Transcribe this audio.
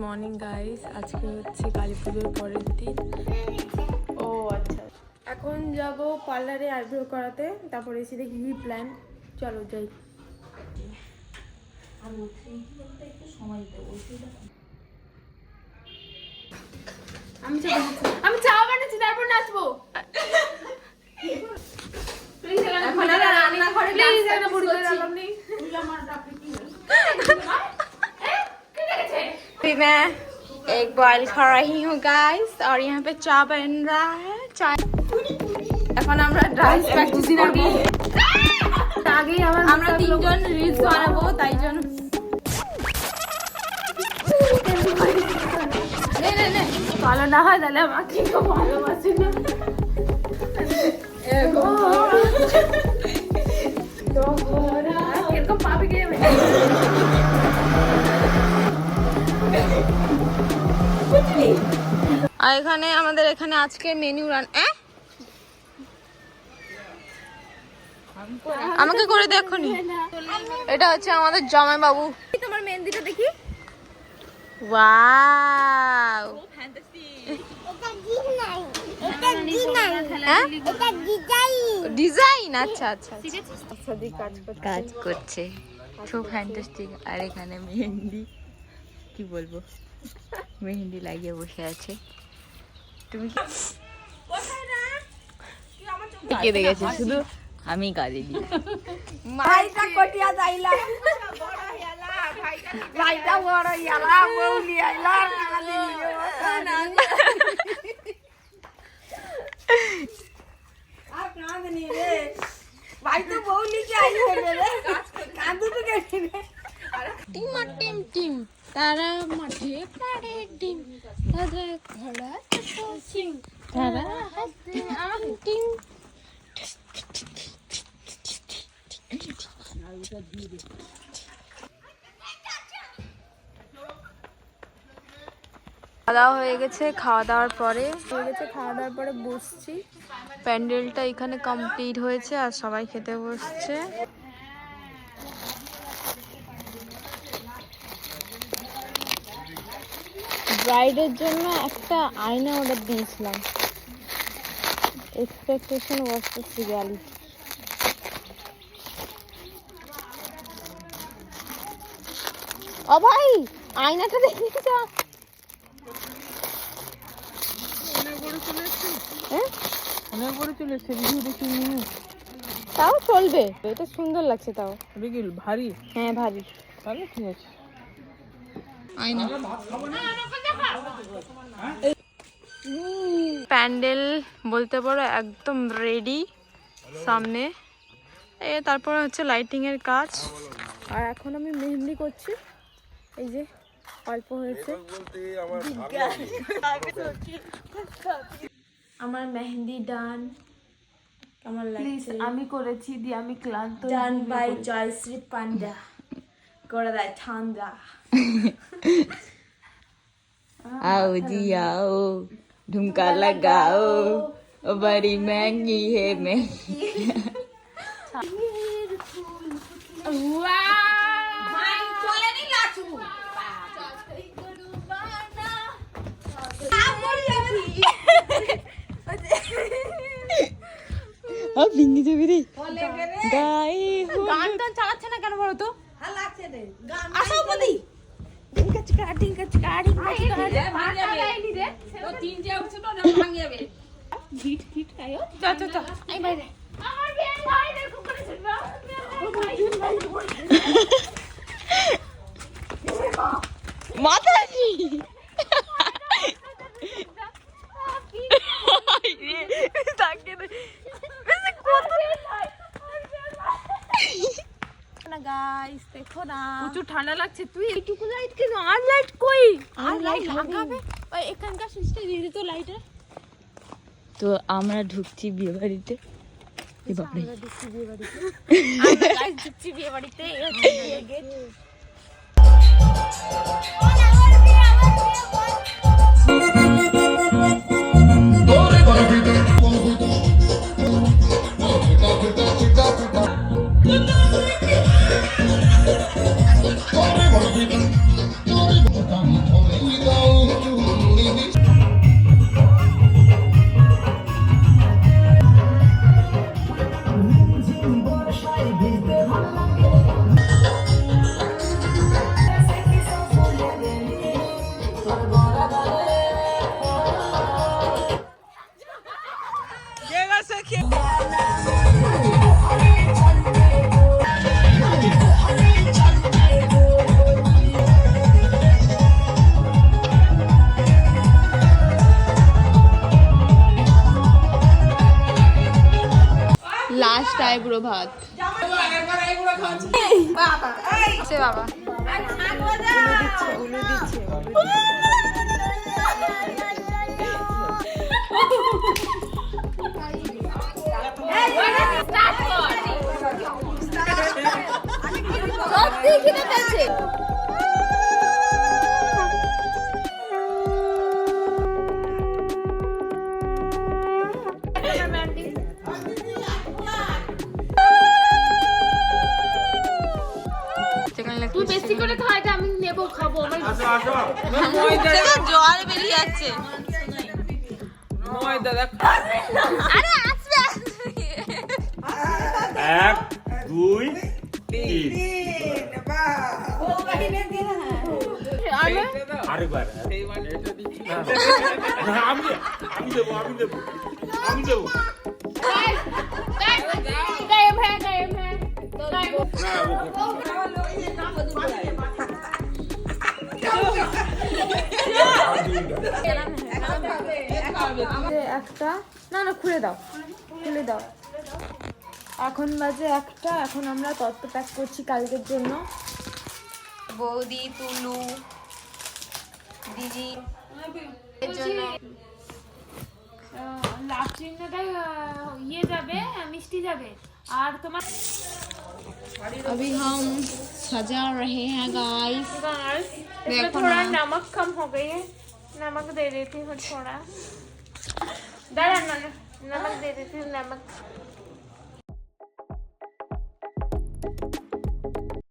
Morning guys, আজকে হচ্ছে কালী পুজোর পরের দিন। ও আচ্ছা, এখন যাব পার্লারে আইব্রো করাতে, তারপরে এসে দেখি কি প্ল্যান। চলো যাই। আমি চা বানাচ্ছি, তারপর নাচবো। मैं एक बॉईल कर रही हूँ गाइस और यहाँ पे चा बन रहा है। चाय এখন আমরা ডান্স প্র্যাকটিস করব। আগেই আমরা তিনজন রিলস বানাবো, তাই জন্য নে ভালো না হয় তাহলে আমাকে কেউ ভালোবাসে না। এরকম পাবে কে? আর এখানে আমাদের এখানে আজকে মেনু আমাকে করে দেখো নি। এটা হচ্ছে আমাদের জামাই বাবু। তোমার মেহেন্দিটা দেখি। Wow, design. আচ্ছা আচ্ছা, কাজ করছে, খুব ফ্যান্টাস্টিক। আর এখানে মেহেন্দি, কি বলবো, মেহেন্দি লাগিয়ে বসে আছে। তুমি কেঁদে গেছে, শুধু আমি কাঁদে দিই। ভাইটা কটিয়া যাইলা, ভাইটা বড় ইয়ালা, বউলি আইলা, কাঁদে দিও আর কাঁদনি রে। ভাই তো বউলি কে আইলো রে, কাঁদু তো কেটে রে। টিম টিম টিম তারা মাঠে পাড়ে ডিম, তারা ঘোড়া ছোট সিং, তারা হাতে টিম। খাওয়া দাওয়া হয়ে গেছে। খাওয়া দাওয়ার পরে বসছি। প্যান্ডেলটা এখানে কমপ্লিট হয়েছে আর সবাই খেতে বসছে। ব্রাইডের জন্য একটা আয়না অর্ডার দিয়েছিলাম। Expectation versus reality. ও ভাই, আয়নাটা দেখিস। অনেক বড় চলে এসেছে, ভিডিও দেখি তাও চলবে। এটা সুন্দর লাগছে, তাও ভারী। হ্যাঁ ভারী, তাহলে ঠিক আছে। প্যান্ডেল বলতে পারো একদম রেডি সামনে। তারপরে হচ্ছে লাইটিং এর কাজ। আর এখন আমি মেহেন্দি করছি। এই যে অল্প হয়েছে। আমার মেহেন্দি ডান। কেমন লাগছে? আমি করেছি দিয়ে আমি ক্লান্ত। ডান বাই জয়শ্রী পান্ডা। করে দেয় ঠান্ডা। आओ जी आओ, झुमका लगाओ, बड़ी महंगी है महंगी। ভিঙ্গি যাবি রে। গান টান চালাচ্ছে না কেন বলো তো? আসো বলি। মাতাজি গাইস দেখো না, প্রচুর ঠান্ডা লাগছে। তুই এইটুকু লাইট কেন? আর লাইট কই? আর লাইট লাগাবে। ওই এখানকার সুইচটা দিয়ে দিত লাইটের। তো আমরা ঢুকছি বিয়ে বাড়িতে। এই বাপরে, আমরা ঢুকছি বিয়ে বাড়িতে। আমরা গাইস ঢুকছি বিয়ে বাড়িতে। এই হচ্ছে বিয়ে গেট। আইবুড়ো ভাত সে বাবা উলু দিচ্ছে তুই বেশি করে খাওয়া আমি নেবো খাবো জল বেরিয়ে যাচ্ছে আরে আসবে 1 2 3 আরেকবার আমি দেবো গায়েব হ্যাঁ একটা না খুলে দাও এখন বাজে একটা এখন আমরা তত্ত্ব প্যাক করছি কালকের জন্য বৌদি তুলু দিদি এর জন্য লাভ চিহ্নটাই ইয়ে যাবে মিষ্টি যাবে আর তোমার अभी हम सजा रहे हैं गाइस इसमें थोड़ा नमक कम हो गई है नमक दे देती हूँ थोड़ा दादा नमक दे देती हूँ नमक